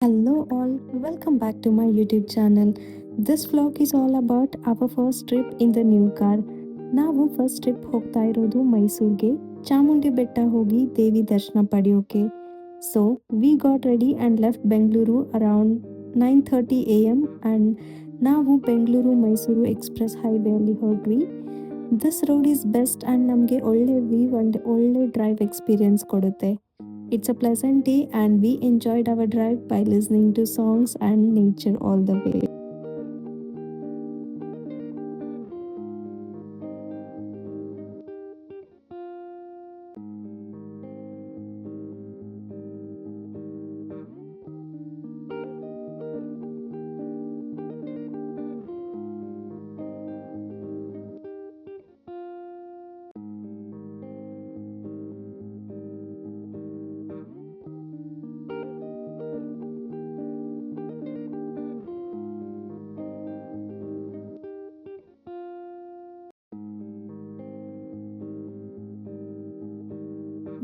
Hello, all. Welcome back to my YouTube channel. This vlog is all about our first trip in the new car. ನಾವು first trip ಹೋಗ್ತಾ ಇರೋದು ಮೈಸೂರಿಗೆ ಚಾಮುಂಡಿ ಬೆಟ್ಟ ಹೋಗಿ ದೇವಿ ದರ್ಶನ ಪಡೆಯೋಕೆ. So we got ready and left Bengaluru around 9:30 AM and ನಾವು ಬೆಂಗಳೂರು ಮೈಸೂರು ಎಕ್ಸ್ಪ್ರೆಸ್ ಹೈವೇಯಲ್ಲಿ ಹೊರಟ್ವಿ. This road is best and ನಮಗೆ ಒಳ್ಳೆ ವ್ಯೂ ಆ್ಯಂಡ್ ಒಳ್ಳೆ ಡ್ರೈವ್ ಎಕ್ಸ್ಪೀರಿಯನ್ಸ್ ಕೊಡುತ್ತೆ. It's a pleasant day and we enjoyed our drive by listening to songs and nature all the way.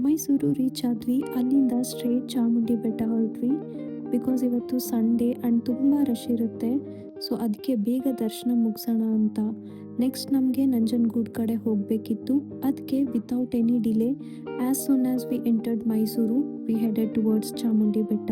Mysuru reach ಆದ್ವಿ. ಅಲ್ಲಿಂದ straight Chamundi ಬೆಟ್ಟ ಹೊರಟ್ವಿ. ಬಿಕಾಸ್ ಇವತ್ತು ಸಂಡೇ ಆ್ಯಂಡ್ ತುಂಬ ರಶ್ ಇರುತ್ತೆ. ಸೊ ಅದಕ್ಕೆ ಬೇಗ ದರ್ಶನ ಮುಗಿಸೋಣ ಅಂತ. ನೆಕ್ಸ್ಟ್ ನಮಗೆ ನಂಜನಗೂಡು ಕಡೆ ಹೋಗಬೇಕಿತ್ತು. ಅದಕ್ಕೆ without any delay as soon as we entered Mysuru we headed towards Chamundi Betta.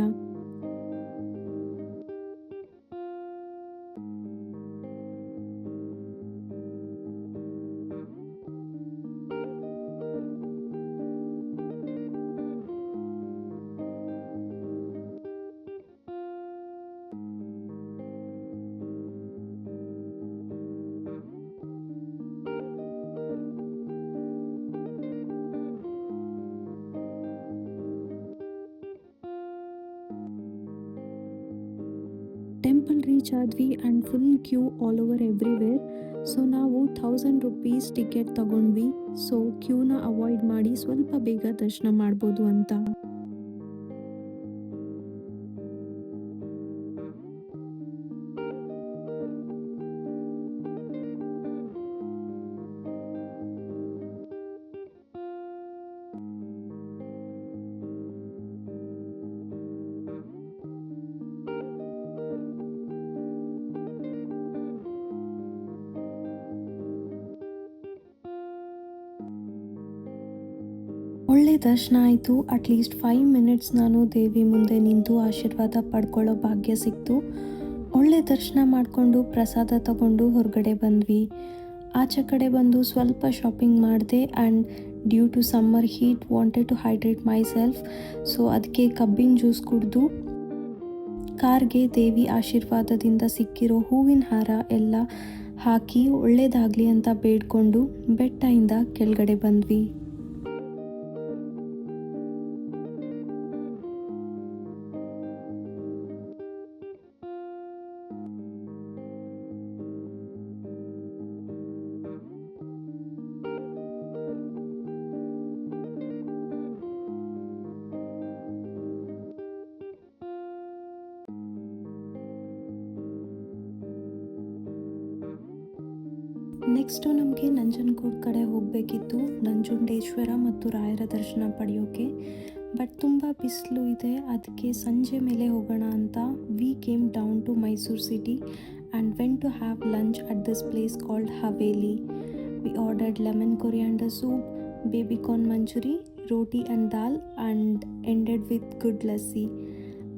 Temple reach ಆದ್ವಿ and full queue all over everywhere. So ನಾವು 1000 ರುಪೀಸ್ ಟಿಕೆಟ್ ತಗೊಂಡ್ವಿ. ಸೊ ಕ್ಯೂನ ಅವಾಯ್ಡ್ ಮಾಡಿ ಸ್ವಲ್ಪ ಬೇಗ ದರ್ಶನ ಮಾಡ್ಬೋದು ಅಂತ. ಒಳ್ಳೆ ದರ್ಶನ ಆಯಿತು. ಅಟ್ಲೀಸ್ಟ್ 5 ಮಿನಿಟ್ಸ್ ನಾನು ದೇವಿ ಮುಂದೆ ನಿಂತು ಆಶೀರ್ವಾದ ಪಡ್ಕೊಳ್ಳೋ ಭಾಗ್ಯ ಸಿಕ್ತು. ಒಳ್ಳೆ ದರ್ಶನ ಮಾಡಿಕೊಂಡು ಪ್ರಸಾದ ತಗೊಂಡು ಹೊರಗಡೆ ಬಂದ್ವಿ. ಆಚೆ ಕಡೆ ಬಂದು ಸ್ವಲ್ಪ ಶಾಪಿಂಗ್ ಮಾಡಿದೆ and due to summer heat wanted to hydrate myself. So ಅದಕ್ಕೆ ಕಬ್ಬಿನ ಜ್ಯೂಸ್ ಕುಡಿದು ಕಾರ್ಗೆ ದೇವಿ ಆಶೀರ್ವಾದದಿಂದ ಸಿಕ್ಕಿರೋ ಹೂವಿನ ಹಾರ ಎಲ್ಲ ಹಾಕಿ ಒಳ್ಳೇದಾಗಲಿ ಅಂತ ಬೇಡ್ಕೊಂಡು ಬೆಟ್ಟದಿಂದ ಕೆಳಗಡೆ ಬಂದ್ವಿ. ನೆಕ್ಸ್ಟು ನಮಗೆ ನಂಜನಗೂಡು ಕಡೆ ಹೋಗಬೇಕಿತ್ತು, ನಂಜುಂಡೇಶ್ವರ ಮತ್ತು ರಾಯರ ದರ್ಶನ ಪಡೆಯೋಕೆ. ಬಟ್ ತುಂಬ ಬಿಸಿಲು ಇದೆ, ಅದಕ್ಕೆ ಸಂಜೆ ಮೇಲೆ ಹೋಗೋಣ ಅಂತ we came down to Mysuru city and went to have lunch at this place called Haveli. We ordered lemon coriander soup, baby corn manchurian, roti and dal and ended with good lassi.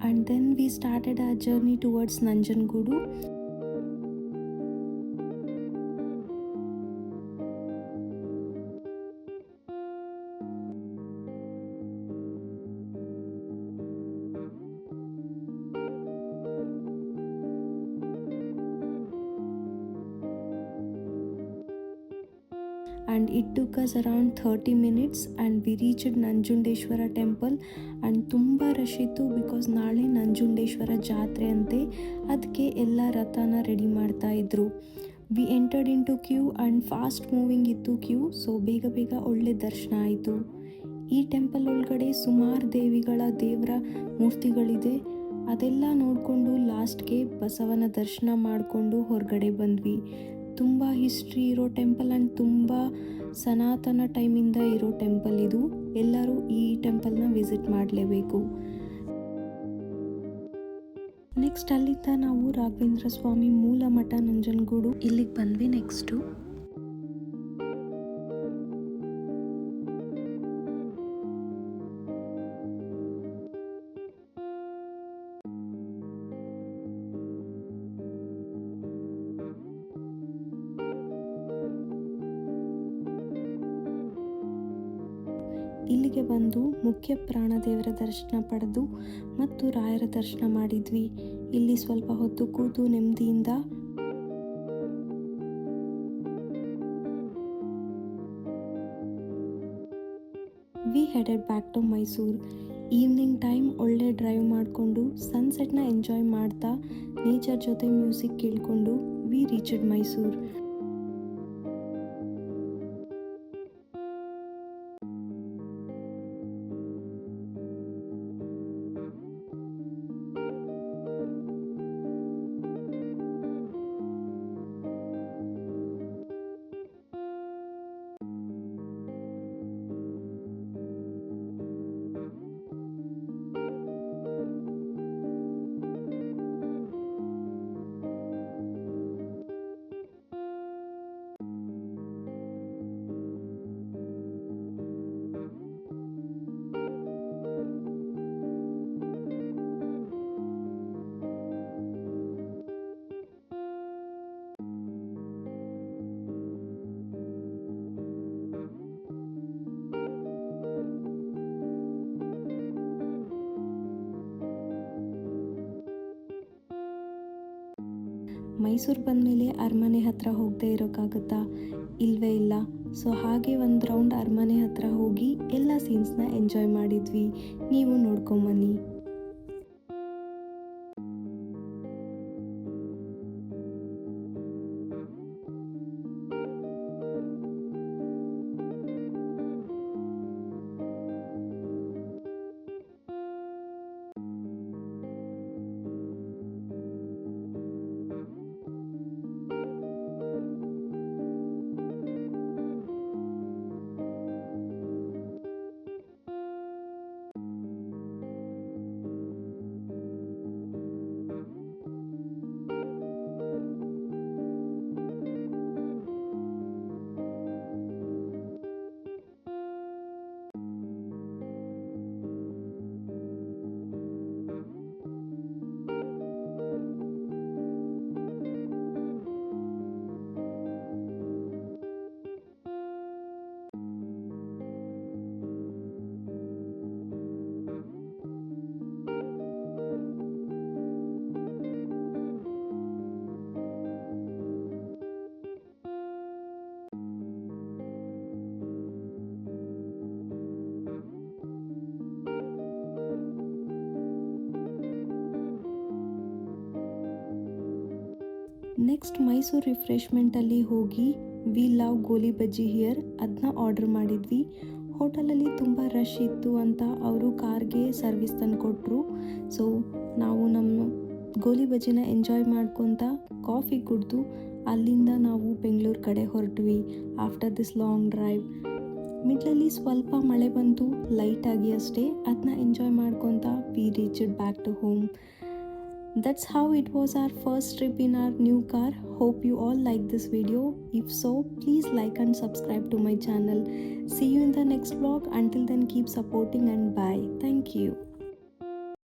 And then we started our journey towards Nanjangud. And it took us around 30 minutes and we reached Nanjundeshwara temple. And ತುಂಬ rush ಇತ್ತು because ನಾಳೆ ನಂಜುಂಡೇಶ್ವರ ಜಾತ್ರೆ ಅಂತೆ. ಅದಕ್ಕೆ ಎಲ್ಲ ರಥನ ready ಮಾಡ್ತಾ ಇದ್ರು. We entered into queue and fast moving ಇತ್ತು ಕ್ಯೂ. ಸೊ ಬೇಗ ಬೇಗ ಒಳ್ಳೆ ದರ್ಶನ ಆಯಿತು. ಈ ಟೆಂಪಲ್ ಒಳಗಡೆ ಸುಮಾರು ದೇವರ ಮೂರ್ತಿಗಳಿದೆ. ಅದೆಲ್ಲ ನೋಡಿಕೊಂಡು ಲಾಸ್ಟ್ಗೆ ಬಸವನ ದರ್ಶನ ಮಾಡಿಕೊಂಡು ಹೊರಗಡೆ ಬಂದ್ವಿ. ತುಂಬ ಹಿಸ್ಟ್ರಿ ಇರೋ ಟೆಂಪಲ್ ಆ್ಯಂಡ್ ತುಂಬ ಸನಾತನ ಟೈಮಿಂದ ಇರೋ ಟೆಂಪಲ್ ಇದು. ಎಲ್ಲರೂ ಈ ಟೆಂಪಲ್ನ ವಿಸಿಟ್ ಮಾಡಲೇಬೇಕು. ನೆಕ್ಸ್ಟ್ ಅಲ್ಲಿಂದ ನಾವು ರಾಘವೇಂದ್ರ ಸ್ವಾಮಿ ಮೂಲ ಮಠ ನಂಜನಗೂಡು ಇಲ್ಲಿಗೆ ಬಂದ್ವಿ. ನೆಕ್ಸ್ಟು ಇಲ್ಲಿಗೆ ಬಂದು ಮುಖ್ಯ ಪ್ರಾಣದೇವರ ದರ್ಶನ ಪಡೆದು ಮತ್ತು ರಾಯರ ದರ್ಶನ ಮಾಡಿದ್ವಿ. ಇಲ್ಲಿ ಸ್ವಲ್ಪ ಹೊತ್ತು ಕೂತು ನೆಮ್ಮದಿಯಿಂದ we headed back to Mysuru. Evening time ಒಳ್ಳೆ ಡ್ರೈವ್ ಮಾಡಿಕೊಂಡು ಸನ್ಸೆಟ್ನ ಎಂಜಾಯ್ ಮಾಡ್ತಾ ನೇಚರ್ ಜೊತೆ ಮ್ಯೂಸಿಕ್ ಕೇಳಿಕೊಂಡು ವಿ ರೀಚ್ಡ್ ಮೈಸೂರು. ಮೈಸೂರು ಬಂದಮೇಲೆ ಅರಮನೆ ಹತ್ರ ಹೋಗದೆ ಇರೋಕ್ಕಾಗುತ್ತಾ? ಇಲ್ಲವೇ ಇಲ್ಲ. ಸೊ ಹಾಗೆ ಒಂದು ರೌಂಡ್ ಅರಮನೆ ಹತ್ರ ಹೋಗಿ ಎಲ್ಲ ಸೀನ್ಸ್ನ ಎಂಜಾಯ್ ಮಾಡಿದ್ವಿ. ನೀವು ನೋಡ್ಕೊಂಬನ್ನಿ. ನೆಕ್ಸ್ಟ್ ಮೈಸೂರು ರಿಫ್ರೆಶ್ಮೆಂಟಲ್ಲಿ ಹೋಗಿ ವಿ ಲವ್ ಗೋಲಿ ಬಜ್ಜಿ ಹಿಯರ್ ಅದನ್ನ ಆರ್ಡರ್ ಮಾಡಿದ್ವಿ. ಹೋಟೆಲಲ್ಲಿ ತುಂಬ ರಶ್ ಇತ್ತು ಅಂತ ಅವರು ಕಾರ್ಗೆ ಸರ್ವಿಸ್ ತಂದು ಕೊಟ್ಟರು. ಸೊ ನಾವು ನಮ್ಮ ಗೋಲಿ ಬಜ್ಜಿನ ಎಂಜಾಯ್ ಮಾಡ್ಕೊತ ಕಾಫಿ ಕುಡಿದು ಅಲ್ಲಿಂದ ನಾವು ಬೆಂಗಳೂರು ಕಡೆ ಹೊರಟ್ವಿ. ಆಫ್ಟರ್ ದಿಸ್ ಲಾಂಗ್ ಡ್ರೈವ್ ಮಿಡ್ಲಲ್ಲಿ ಸ್ವಲ್ಪ ಮಳೆ ಬಂತು, ಲೈಟಾಗಿ ಅಷ್ಟೇ. ಅದನ್ನ ಎಂಜಾಯ್ ಮಾಡ್ಕೊತ we reached back to home. That's how it was our first trip in our new car. Hope you all like this video. If so, please like and subscribe to my channel. See you in the next vlog. Until then, keep supporting and bye. Thank you.